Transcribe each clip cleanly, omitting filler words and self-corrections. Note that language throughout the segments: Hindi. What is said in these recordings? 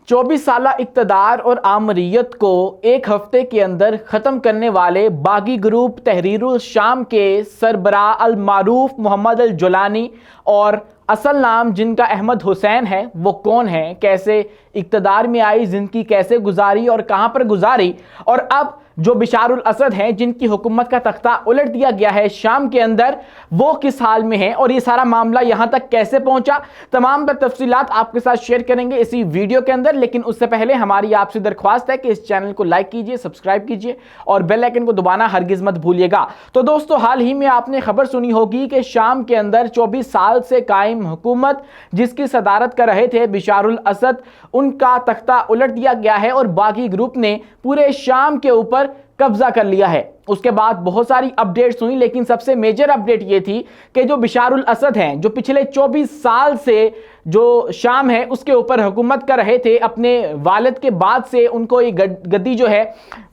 24 साल इक़्तिदार और आमरीयत को एक हफ्ते के अंदर ख़त्म करने वाले बागी ग्रुप तहरीरुल शाम के सरबराह अल मारूफ मोहम्मद अल जुलानी और असल नाम जिनका अहमद हुसैन है, वो कौन है, कैसे इक़्तिदार में आई, ज़िंदगी कैसे गुजारी और कहाँ पर गुजारी, और अब जो बिशारुल असद हैं जिनकी हुकूमत का तख्ता उलट दिया गया है शाम के अंदर, वो किस हाल में हैं और ये सारा मामला यहाँ तक कैसे पहुँचा, तमाम तफसीलात आपके साथ शेयर करेंगे इसी वीडियो के अंदर। लेकिन उससे पहले हमारी आपसे दरख्वास्त है कि इस चैनल को लाइक कीजिए, सब्सक्राइब कीजिए और बेल आइकन को दबाना हरगिज़ मत भूलिएगा। तो दोस्तों, हाल ही में आपने खबर सुनी होगी कि शाम के अंदर 24 साल से कायम हुकूमत जिसकी सदारत कर रहे थे बिशारुल असद, उनका तख्ता उलट दिया गया है और बागी ग्रुप ने पूरे शाम के ऊपर कब्जा कर लिया है। उसके बाद बहुत सारी अपडेट्स हुई, लेकिन सबसे मेजर अपडेट ये थी कि जो बिशारुल असद हैं, जो पिछले 24 साल से जो शाम है उसके ऊपर हुकूमत कर रहे थे, अपने वालिद के बाद से उनको ये गद्दी जो है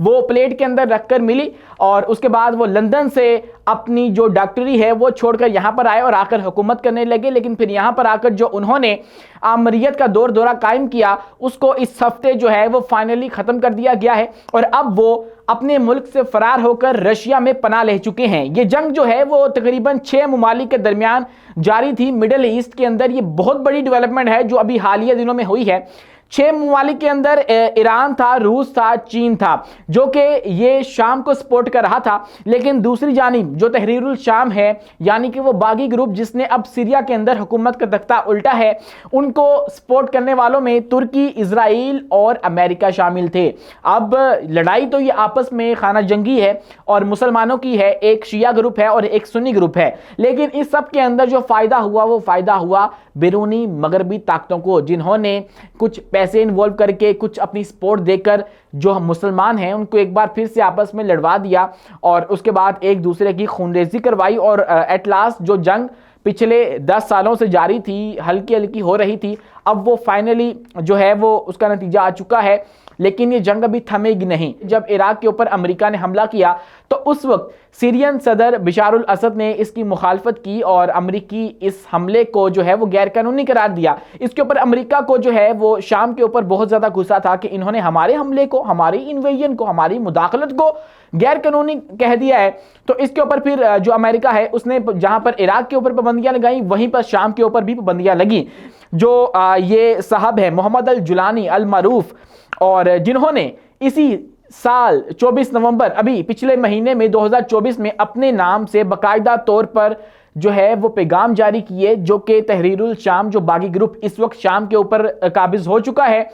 वो प्लेट के अंदर रखकर मिली और उसके बाद वो लंदन से अपनी जो डॉक्टरी है वो छोड़कर यहाँ पर आए और आकर हुकूमत करने लगे। लेकिन फिर यहाँ पर आकर जो उन्होंने आमरीयत का दौरा कायम किया, उसको इस हफ्ते जो है वो फाइनली ख़त्म कर दिया गया है और अब वो अपने मुल्क से फरार होकर रशिया में पनाह ले चुके हैं। ये जंग जो है वो तकरीबन 6 ममालिक के दरमियान जारी थी मिडल ईस्ट के अंदर। ये बहुत बड़ी डेवलपमेंट है जो अभी हालिया दिनों में हुई है। 6 ममालिक के अंदर ईरान था, रूस था, चीन था, जो कि ये शाम को सपोर्ट कर रहा था। लेकिन दूसरी जानिब जो तहरीरुल शाम है, यानी कि वो बागी ग्रुप जिसने अब सीरिया के अंदर हुकूमत का तख्ता उल्टा है, उनको सपोर्ट करने वालों में तुर्की, इजराइल और अमेरिका शामिल थे। अब लड़ाई तो ये आपस में खाना जंगी है और मुसलमानों की है, एक शिया ग्रुप है और एक सुन्नी ग्रुप है। लेकिन इस सब के अंदर जो फ़ायदा हुआ वो फ़ायदा हुआ बैरूनी मगरबी ताकतों को, जिन्होंने कुछ पैसे इन्वॉल्व करके, कुछ अपनी सपोर्ट देकर जो मुसलमान हैं उनको एक बार फिर से आपस में लड़वा दिया और उसके बाद एक दूसरे की खूनरेज़ी करवाई और एट लास्ट जो जंग पिछले 10 सालों से जारी थी, हल्की हल्की हो रही थी, अब वो फाइनली जो है वो उसका नतीजा आ चुका है। लेकिन ये जंग अभी थमेगी नहीं। जब इराक के ऊपर अमेरिका ने हमला किया तो उस वक्त सीरियन सदर बिशारुल असद ने इसकी मुखालफत की और अमेरिकी इस हमले को जो है वो गैर कानूनी करार दिया। इसके ऊपर अमेरिका को जो है वो शाम के ऊपर बहुत ज़्यादा गुस्सा था कि इन्होंने हमारे हमले को, हमारी इन्वेजन को, हमारी मुदाखलत को गैर कानूनी कह दिया है। तो इसके ऊपर फिर जो अमेरिका है उसने जहां पर इराक के ऊपर पाबंदियां लगाई, वहीं पर शाम के ऊपर भी पाबंदियां लगी। जो ये साहब है मोहम्मद अल जुलानी अल मारूफ, और जिन्होंने इसी साल 24 नवंबर अभी पिछले महीने में 2024 में अपने नाम से बाकायदा तौर पर जो है वो पैगाम जारी किए, जो कि तहरीरुल शाम जो बागी ग्रुप इस वक्त शाम के ऊपर काबिज हो चुका है,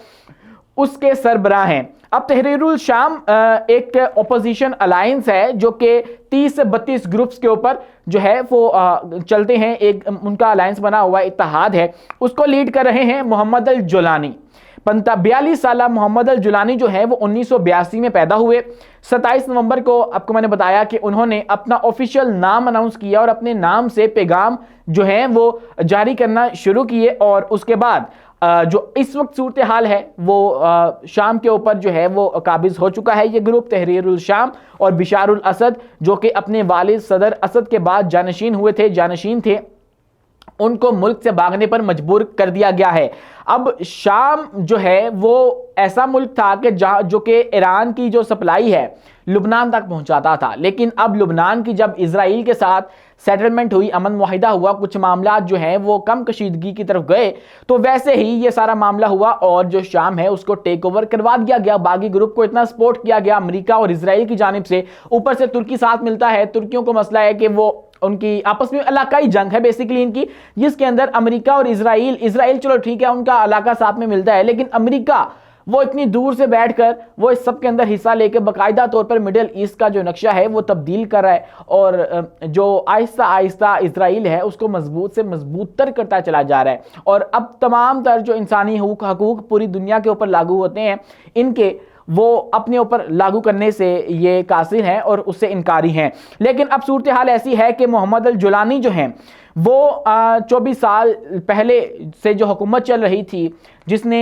उसके सरबराह हैं। अब तहरीरुल शाम एक ओपोजिशन अलायंस है जो कि 30 से 32 ग्रुप्स के ऊपर जो है वो चलते हैं। एक उनका अलायंस बना हुआ इत्तेहाद है, उसको लीड कर रहे हैं मोहम्मद अल जुलानी। 42 साल मोहम्मद अल जुलानी जो है वो 1982 में पैदा हुए। 27 नवंबर को आपको मैंने बताया कि उन्होंने अपना ऑफिशियल नाम अनाउंस किया और अपने नाम से पैगाम जो है वो जारी करना शुरू किए। और उसके बाद जो इस वक्त सूरत हाल है वो शाम के ऊपर जो है वो काबिज हो चुका है ये ग्रुप तहरीरुल शाम। और बिशारुल असद जो कि अपने वालिद सदर असद के बाद जानशीन थे, उनको मुल्क से भागने पर मजबूर कर दिया गया है। अब शाम जो है वो ऐसा मुल्क था कि जो कि ईरान की जो सप्लाई है लुबनान तक पहुंचाता था। लेकिन अब लुबनान की जब इजराइल के साथ सेटलमेंट हुई, अमन मुआहिदा हुआ, कुछ मामला जो हैं वो कम कशीदगी की तरफ गए, तो वैसे ही ये सारा मामला हुआ और जो शाम है उसको टेक ओवर करवा दिया गया। बागी ग्रुप को इतना सपोर्ट किया गया अमेरिका और इजराइल की जानिब से, ऊपर से तुर्की साथ मिलता है। तुर्कियों को मसला है कि वो उनकी आपस में इलाकाई जंग है बेसिकली इनकी, जिसके अंदर अमेरिका और इजराइल चलो ठीक है उनका इलाका साथ में मिलता है, लेकिन अमेरिका वो इतनी दूर से बैठकर वो इस सब के अंदर हिस्सा लेकर बाकायदा तौर पर मिडिल ईस्ट का जो नक्शा है वो तब्दील कर रहा है और जो आहिस्ता आहिस्ता इजराइल है उसको मजबूत से मजबूत तर करता चला जा रहा है। और अब तमाम तर जो इंसानी हकूक पूरी दुनिया के ऊपर लागू होते हैं, इनके वो अपने ऊपर लागू करने से ये कासिर हैं और उससे इनकारी हैं। लेकिन अब सूरत हाल ऐसी है कि मोहम्मद अल जुलानी जो हैं वो 24 साल पहले से जो हुकूमत चल रही थी, जिसने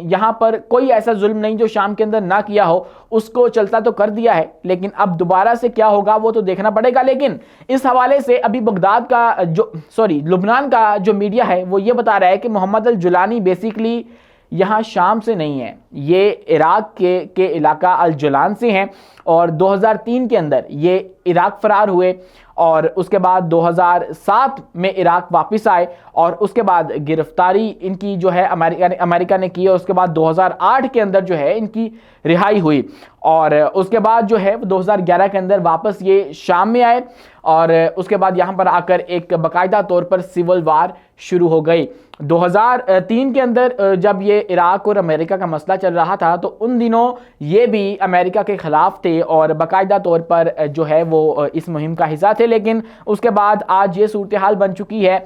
यहाँ पर कोई ऐसा जुल्म नहीं जो शाम के अंदर ना किया हो, उसको चलता तो कर दिया है। लेकिन अब दोबारा से क्या होगा वो तो देखना पड़ेगा। लेकिन इस हवाले से अभी बगदाद का लुबनान का जो मीडिया है वो ये बता रहा है कि मोहम्मद अल जुलानी बेसिकली यहाँ शाम से नहीं है, ये इराक के इलाका अल जुलान से हैं। और 2003 के अंदर ये इराक फरार हुए और उसके बाद 2007 में इराक वापस आए और उसके बाद गिरफ्तारी इनकी जो है अमेरिका ने की और उसके बाद 2008 के अंदर जो है इनकी रिहाई हुई और उसके बाद जो है 2011 के अंदर वापस ये शाम में आए और उसके बाद यहाँ पर आकर एक बाकायदा तौर पर सिविल वार शुरू हो गई। 2003 के अंदर जब ये इराक और अमेरिका का मसला चल रहा था तो उन दिनों ये भी अमेरिका के ख़िलाफ़ थे और बाकायदा तौर पर जो है वो इस मुहिम का हिस्सा थे। लेकिन उसके बाद आज ये सूरत हाल बन चुकी है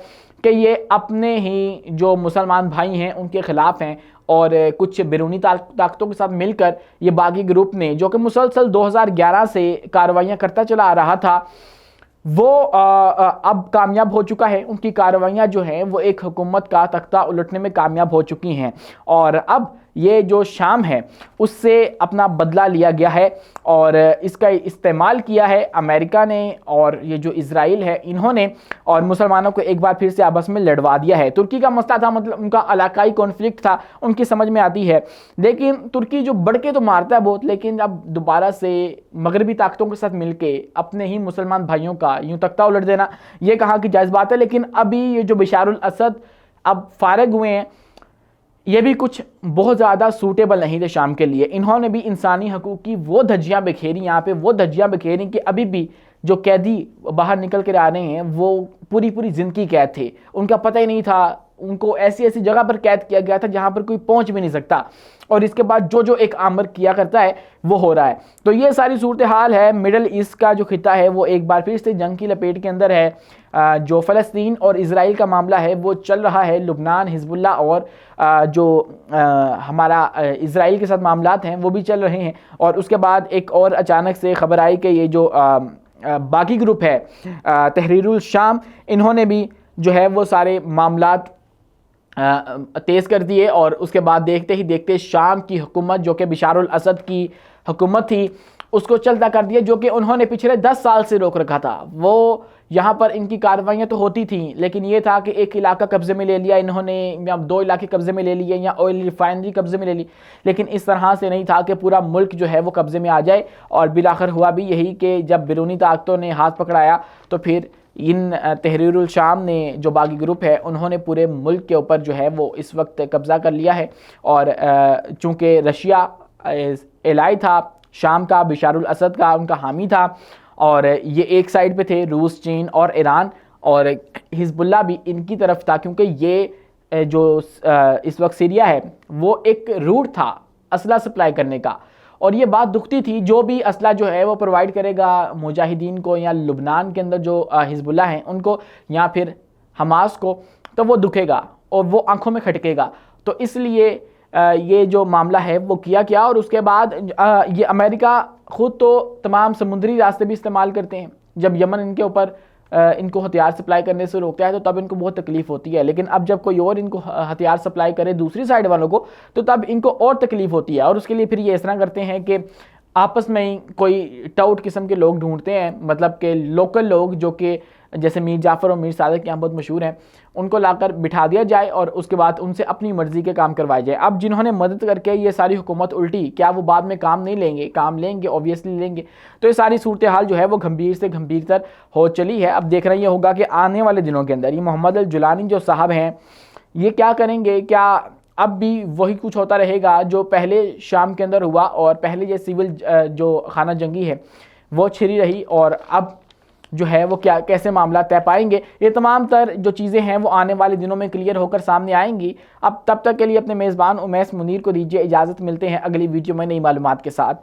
कि ये अपने ही जो मुसलमान भाई हैं उनके ख़िलाफ़ हैं और कुछ बैरूनी ताकतों के साथ मिलकर ये बागी ग्रुप ने, जो कि मुसलसल 2011 से कार्रवाइयाँ करता चला आ रहा था, वो अब कामयाब हो चुका है। उनकी कार्रवाइयाँ जो हैं वो एक हुकूमत का तख्ता उलटने में कामयाब हो चुकी हैं और अब ये जो शाम है उससे अपना बदला लिया गया है और इसका इस्तेमाल किया है अमेरिका ने और ये जो इजराइल है इन्होंने और मुसलमानों को एक बार फिर से आपस में लड़वा दिया है। तुर्की का मसला था, मतलब उनका इलाकाई कॉन्फ्लिक्ट था, उनकी समझ में आती है, लेकिन तुर्की जो बढ़ के तो मारता है बहुत, लेकिन अब दोबारा से मगरबी ताकतों के साथ मिलके अपने ही मुसलमान भाइयों का यूँ तख्ता उलट देना ये कहाँ की जायज़ बात है। लेकिन अभी ये जो बशारुल असद अब फारग हुए हैं ये भी कुछ बहुत ज़्यादा सूटेबल नहीं थे शाम के लिए। इन्होंने भी इंसानी हकूक़ की वो धज्जियाँ बिखेरी, यहाँ पे वो धज्जियाँ बिखेरी कि अभी भी जो कैदी बाहर निकल कर आ रहे हैं वो पूरी पूरी ज़िंदगी कैद थे, उनका पता ही नहीं था, उनको ऐसी ऐसी जगह पर कैद किया गया था जहाँ पर कोई पहुँच भी नहीं सकता और इसके बाद जो जो एक आमर किया करता है वो हो रहा है। तो ये सारी सूरत हाल है। मिडल ईस्ट का जो खिता है वो एक बार फिर से जंग की लपेट के अंदर है। जो फ़लस्तीन और इजराइल का मामला है वो चल रहा है, लुबनान, हिजबुल्ला और जो हमारा इजराइल के साथ मामलात हैं वो भी चल रहे हैं। और उसके बाद एक और अचानक से खबर आई कि ये जो बाकी ग्रुप है तहरीरुल शाम, इन्होंने भी जो है वो सारे मामलात तेज़ कर दिए और उसके बाद देखते ही देखते शाम की हुकूमत जो कि बशारुल असद की हुकूमत थी उसको चलता कर दिया, जो कि उन्होंने पिछले 10 साल से रोक रखा था। वो यहाँ पर इनकी कार्रवाइयाँ तो होती थी लेकिन ये था कि एक इलाका कब्ज़े में ले लिया इन्होंने या 2 इलाके कब्ज़े में ले लिए या ऑयल रिफाइनरी कब्ज़े में ले ली, लेकिन इस तरह से नहीं था कि पूरा मुल्क जो है वो कब्ज़े में आ जाए। और बिलाखिर हुआ भी यही कि जब बैरूनी ताकतों ने हाथ पकड़ाया तो फिर इन तहरीरुल शाम ने जो बागी ग्रुप है उन्होंने पूरे मुल्क के ऊपर जो है वो इस वक्त कब्ज़ा कर लिया है। और चूँकि रशिया एलाई था शाम का, बशारुल असद का उनका हामी था और ये एक साइड पे थे, रूस, चीन और ईरान, और हिजबुल्ला भी इनकी तरफ था क्योंकि ये जो इस वक्त सीरिया है वो एक रूट था असला सप्लाई करने का। और ये बात दुखती थी, जो भी असला जो है वो प्रोवाइड करेगा मुजाहिदीन को या लुबनान के अंदर जो हिजबुल्ला हैं उनको या फिर हमास को, तो वो दुखेगा और वो आंखों में खटकेगा। तो इसलिए ये जो मामला है वो किया क्या। और उसके बाद ये अमेरिका ख़ुद तो तमाम समुद्री रास्ते भी इस्तेमाल करते हैं। जब यमन इनके ऊपर इनको हथियार सप्लाई करने से रोकता है तो तब इनको बहुत तकलीफ़ होती है, लेकिन अब जब कोई और इनको हथियार सप्लाई करे दूसरी साइड वालों को तो तब इनको और तकलीफ़ होती है। और उसके लिए फिर ये इस तरह करते हैं कि आपस में ही कोई टाउट किस्म के लोग ढूंढते हैं, मतलब कि लोकल लोग जो कि जैसे मीर जाफ़र और मीर सादिक के यहाँ बहुत मशहूर हैं, उनको लाकर बिठा दिया जाए और उसके बाद उनसे अपनी मर्ज़ी के काम करवाए जाए। अब जिन्होंने मदद करके ये सारी हुकूमत उल्टी, क्या वो बाद में काम नहीं लेंगे? काम लेंगे, ऑब्वियसली लेंगे। तो ये सारी सूरत हाल जो है वो गंभीर से गंभीरतर हो चली है। अब देखना ये होगा कि आने वाले दिनों के अंदर ये मोहम्मद अल जुलानी जो साहब हैं ये क्या करेंगे। क्या अब भी वही कुछ होता रहेगा जो पहले शाम के अंदर हुआ और पहले ये सिविल जो खाना जंगी है वो छिरी रही, और अब जो है वो क्या कैसे मामला तय पाएंगे? ये तमाम तर जो चीज़ें हैं वो आने वाले दिनों में क्लियर होकर सामने आएंगी। अब तब तक के लिए अपने मेज़बान उमैस मुनीर को दीजिए इजाज़त, मिलते हैं अगली वीडियो में नई मालूमात के साथ।